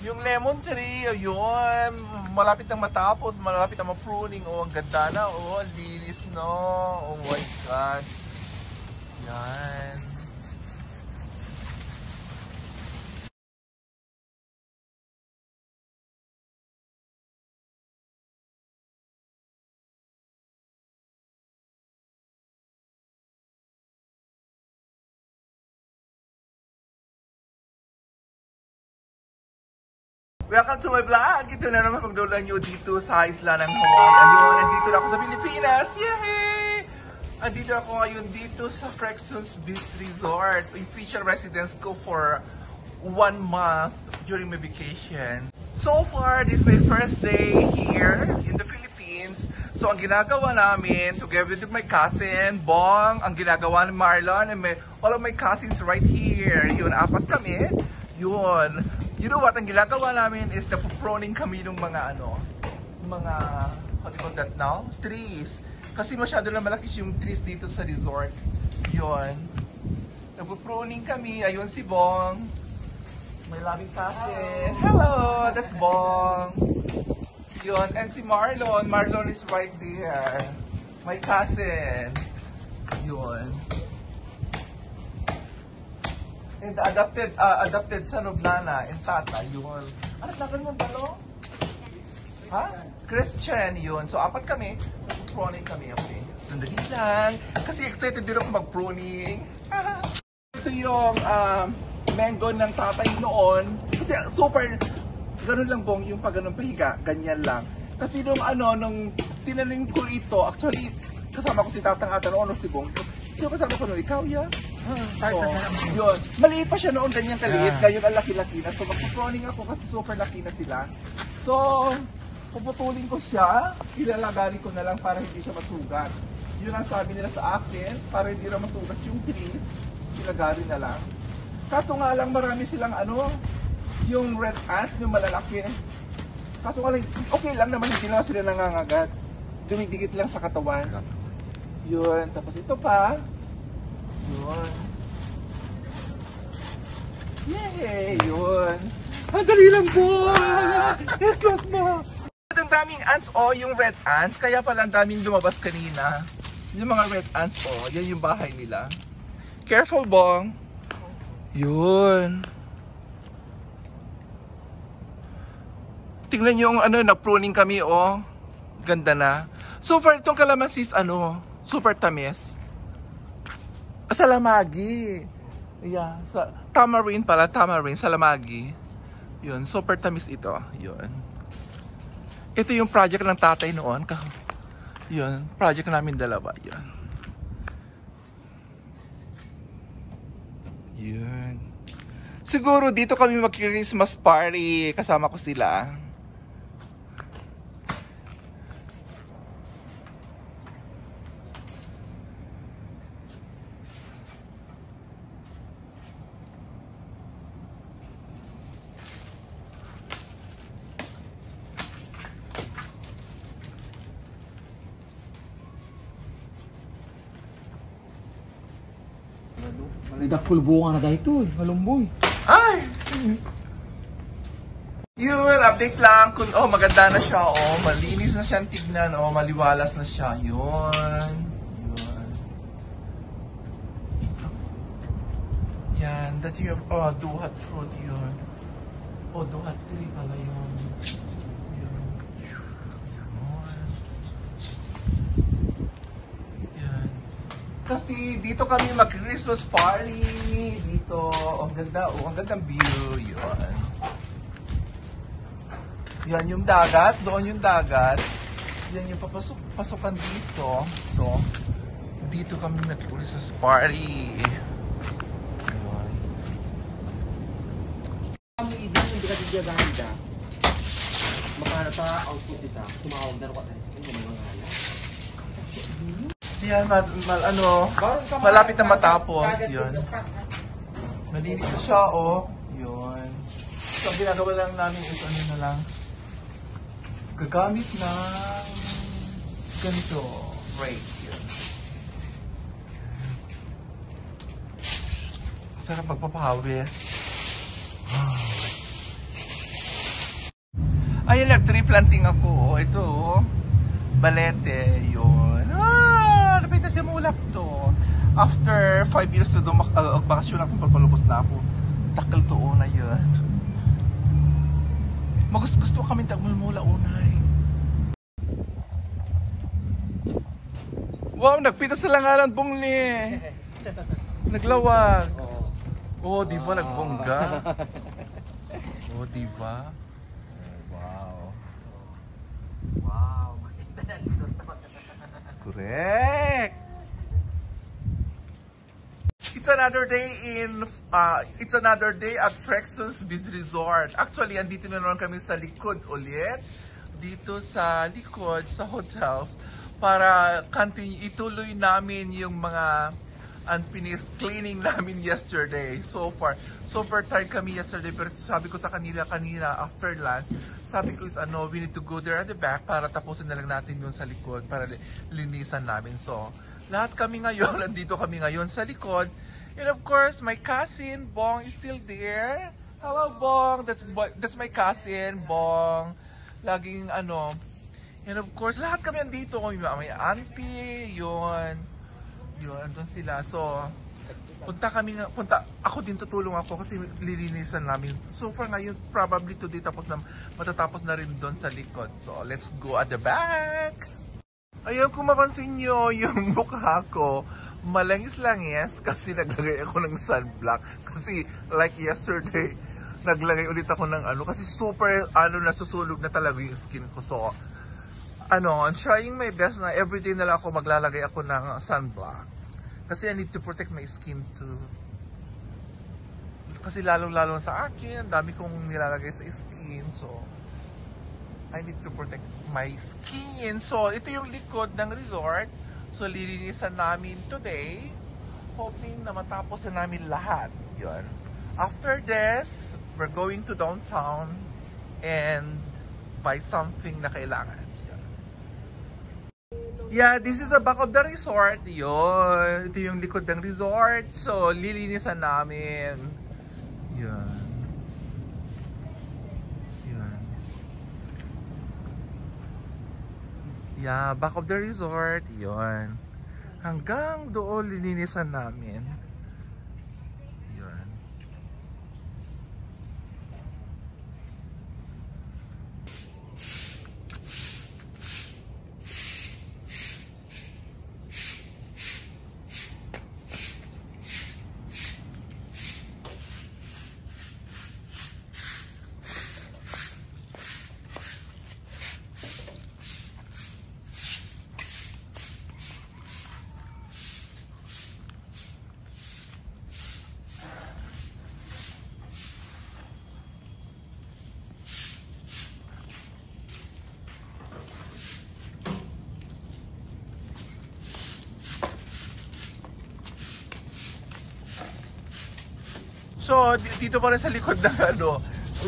Yung lemon tree, yun. Malapit nang matapos, malapit nang ma-pruning. Oh, ang ganda na. Oh, linis, no? Oh my God. Yan. Welcome to my vlog! Ito na naman pagdulan nyo dito sa isla ng Hawaii. Ayun, nandito na ako sa Pilipinas! Yay! Andito ako ngayon dito sa Frexons Beach Resort. Official residence ko for 1 month during my vacation. So far, this is my first day here in the Philippines. So ang ginagawa namin, together with my cousin, Bong, ang ginagawa ni Marlon, and all of my cousins right here. Yun, 4 kami. Yun. You know what, ang ginagawa namin is napuproning kami ng mga mga, how do you call that now? Trees. Kasi masyado na malaki yung trees dito sa resort. Yun. Napuproning kami. Ayun si Bong. My loving cousin. Hello! That's Bong. Yun. And si Marlon. Marlon is right there. My cousin. Yun. And the adopted son of Nana and Tata, yun. Ano natin mo ba, ha? Christian, yun. So, 4 kami. Nag-pruning kami, okay? Sandali lang. Kasi excited din ako mag-pruning. Ito yung mango ng tatay noon. Kasi super, ganun lang Bong, yung pag ganun pahiga, ganyan lang. Kasi nung tinanim ko ito, actually, kasama ko si Tatang Ata noon, si Bong. So, kasama ko noon, ikaw, yeah? Yun. Maliit pa siya noon, ganyan kaliit. Ngayon ang laki-laki na. So magpuproning ako kasi super laki na sila. So, puputulin ko siya. Ilalagarin ko na lang para hindi siya masugat. Yun ang sabi nila sa akin. Para hindi na masugat yung trees, ilagarin na lang. Kaso nga lang marami silang yung red ants, yung malalaki. Kaso nga lang, okay lang naman, hindi na sila nangangagat. Dumidikit lang sa katawan. Yun. Tapos ito pa. Yun. Yay! Yun. Ang dali lang po! Close mo! Ang daming ants, yung red ants. Kaya pala ang daming lumabas kanina. Yung mga red ants, yan yung bahay nila. Careful, Bong! Yun. Tingnan yung na-pruning kami, Ganda na. So far, itong kalamansis, super tamis. Salamagi. Yeah, tamarind pala, tamarind, salamagi. Yun, super tamis ito. Yun. Ito yung project ng tatay noon. Yun, project namin dalawa. Yun. Yun. Siguro dito kami mag-Christmas party. Kasama ko sila. Malidaful bunga na dahito malumboy. Ay! Yun, update lang kung maganda na siya, malinis na siyang tignan, maliwalas na siya. Yun. Yun. Yan, that you have, duhat fruit yun. Duhat tree pala yun. Yun. Yan. Kasi dito kami mag-Christmas party. Dito, ang ganda, ang gandang view. Yun. Yan yung dagat, doon yung dagat. Yan yung pasokan dito. So, dito kami mag-Christmas party. Yun. Ang idea hindi ka diya makana ta output dita. Tumawag na ko sa mga ngalan. Yan, malapit na matapos. Yun. Malinis na siya, Yun. So, ginagawa lang namin is na lang. Gagamit ng ganito. Right. Yun. Sarap magpapahawis. Ayun, nag-tree planting ako. Oh, ito, oh. Balete, yun. Lapit na siya mulap to. After 5 years to bakasyon akong pagpalubos na ako. Takal to una yun. Gusto kami tagmulmula unay. Wow, nagpitas na lang nga ng bungli. Naglawag. Oh, di ba nagbongga? Oh, di ba? Wow. Wow. Correct. It's another day at Frexons Beach Resort. Actually, andito na naman kami sa likod ulit. Dito sa likod sa hotels para ituloy namin yung mga unfinished cleaning namin yesterday. So far, super tired kami yesterday, pero sabi ko sa kanina after lunch, sabi ko is we need to go there at the back para tapusin na lang natin yung sa likod para linisan namin. So, lahat kami ngayon, nandito kami ngayon sa likod. And of course, my cousin, Bong, is still there. Hello, Bong. That's my cousin, Bong. Laging And of course, lahat kami nandito. May auntie, yun, andun sila. So, ako din tutulong ako kasi lilinisan namin. So far ngayon, probably today matatapos na rin doon sa likod. So, let's go at the back. Ayun, kung mapansin nyo, yung mukha ko, malangis-langis kasi naglagay ako ng sunblock. Kasi like yesterday, naglagay ulit ako ng kasi super, nasusunog na talaga yung skin ko. So, I'm trying my best na everyday na lang ako maglalagay ako ng sunblock. Kasi I need to protect my skin too. Kasi lalo-lalo sa akin, dami kong nilalagay sa skin. So, I need to protect my skin. So, ito yung likod ng resort. So, lilinisan namin today. Hoping na matapos na namin lahat. Yun. After this, we're going to downtown and buy something na kailangan. Yeah, this is the back of the resort. Yun. Ito yung likod ng resort. So, lilinisan namin. Yun. Yun. Yeah, back of the resort. Yun. Hanggang doon lilinisan namin. Yun. So, dito pa rin sa likod ng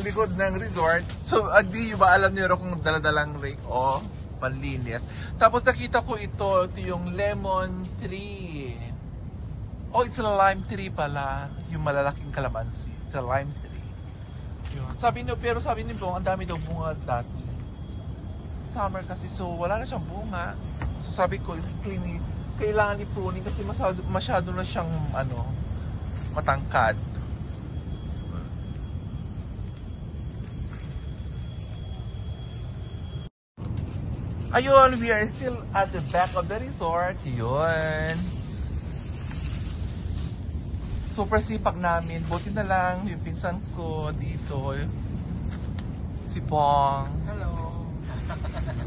likod ng resort. So, di ba alam niyo kung daladalang rake panlinis. Tapos nakita ko ito yung lemon tree. Oh, it's a lime tree pala. Yung malalaking calamansi. It's a lime tree. Yun. Sabi ni Bong, ang dami daw bunga dati. Summer kasi, so wala na siyang bunga. So sabi ko, kailangan ipunin kasi masyado na siyang matangkad. Ayun, we are still at the back of the resort. Yun. Super sipag namin. Buti na lang yung pinsan ko dito. Si Bong. Hello.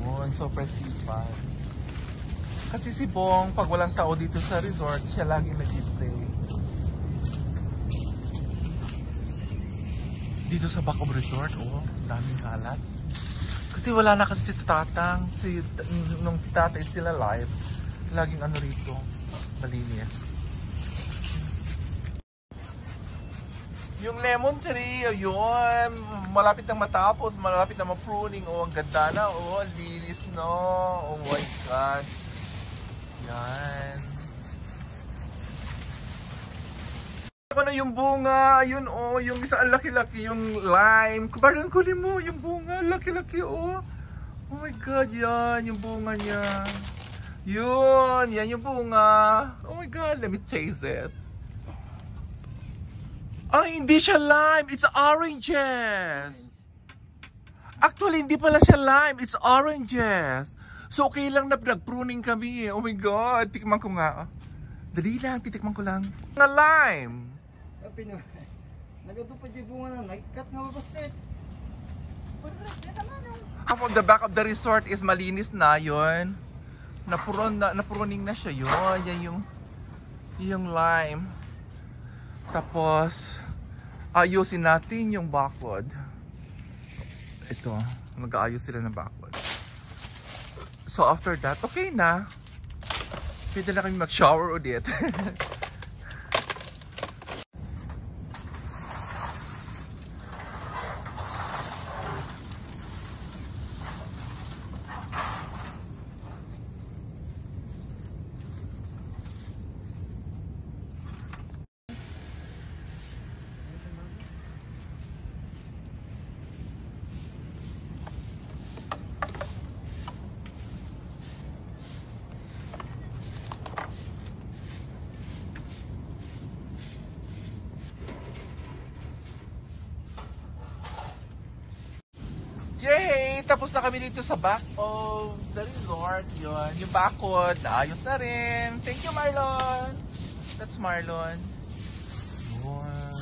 Yun, super sipag. Kasi si Bong, pag walang tao dito sa resort, siya laging nag-stay. Dito sa back of resort, daming kalat. Kasi wala na kasi si Tatang, nung si Tata is still alive, laging rito, malinis. Yung lemon tree, yun, malapit na matapos, malapit na ma-pruning, ang ganda na, ang linis, no, oh my God. Yan. Ako na yung bunga, yun oh, yung isa ang laki-laki, yung lime. Pardon, kunin mo yung bunga, laki-laki oh. Oh my God, yan, yung bunga niya. Yun, yan yung bunga. Oh my God, let me taste it. Ay, hindi siya lime, it's oranges. Actually, hindi pala siya lime, it's oranges. So, okay lang na nag-pruning kami. Oh my God, tikman ko nga. Dali lang, titikman ko lang. Nga lime. Nagado pa dyan bunga na, nag-cut nga mabasit. Half of the back of the resort is malinis na yun. Napuruning na siya yun. Yan yung lime. Tapos, ayusin natin yung backward. Ito, mag-aayos sila ng backward. So after that, okay na. Pwede na kami mag-shower ulit. Yay! Tapos na kami dito sa back of the resort. Yun, yung bakod, naayos na rin. Thank you, Marlon! That's Marlon. Yun.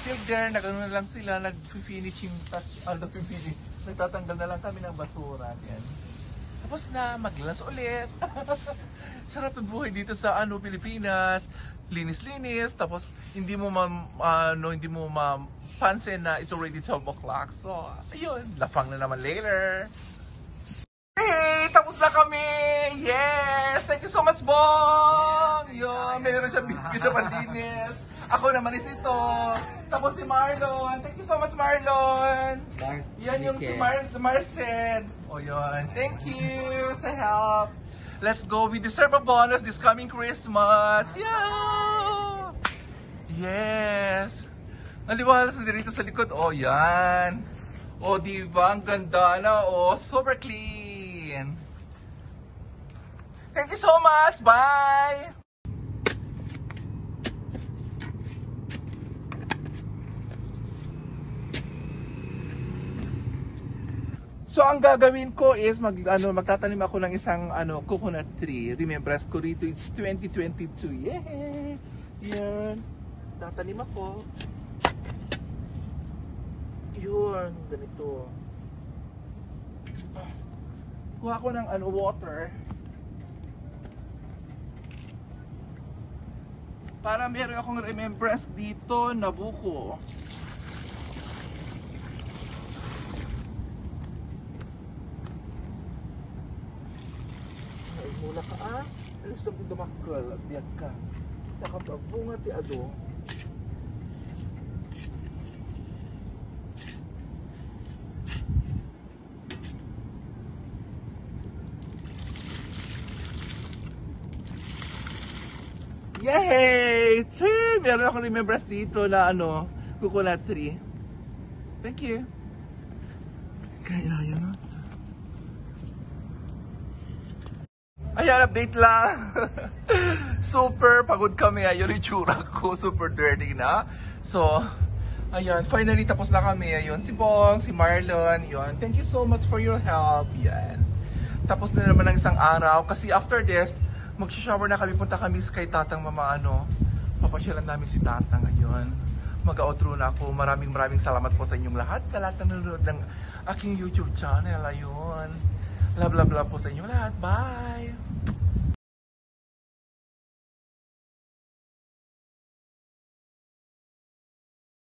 Still there, nag-ano na lang sila, nag-finishing touch, nagtatanggal na lang kami ng basura. Yan. Tapos na, mag-lunch ulit. Sarap ang buhay dito sa Pilipinas. Linis-linis, tapos hindi mo mapansin na it's already 12 o'clock. So, ayun, lafang na naman later. Hey, tapos na kami! Yes! Thank you so much, Bong! Yun, meron siya bibigyan sa panlinis. Ako naman is ito. Tapos si Marlon. Thank you so much, Marlon! Yan yung si Marced. O yun, thank you sa help. Let's go. We deserve a bonus this coming Christmas. Yeah! Yes! Naliwalas na dito sa likod. Oh, yan. Oh, diba? Ang ganda na. Oh, super clean. Thank you so much. Bye! So ang gagawin ko is magtatanim ako ng isang coconut tree. Remembrance ko rito, it's 2022. Yay! Yan. Tatanim ako. Yun, ganito. Kuha ko ng water. Para meron akong remembrance dito na buko. Mula ka alis na po dumakal at biyak ka sa kapabunga ti ado. Yay! Meron akong remembrance dito na coconut tree. Thank you. Kaya yun. Ayan, update lang. Super pagod kami. Ayun yung tsura ko. Super dirty na. So, ayan. Finally, tapos na kami. Ayun, si Bong, si Marlon. Ayun. Thank you so much for your help. Yan. Tapos na naman ng isang araw. Kasi after this, mag-shower na kami. Punta kami kay Tatang Mama. Papasyalan namin si Tatang. Ayun. Mag-outro na ako. Maraming salamat po sa inyong lahat. Sa lahat ng nanonood ng aking YouTube channel. Ayun. Love po sa inyo lahat. Bye!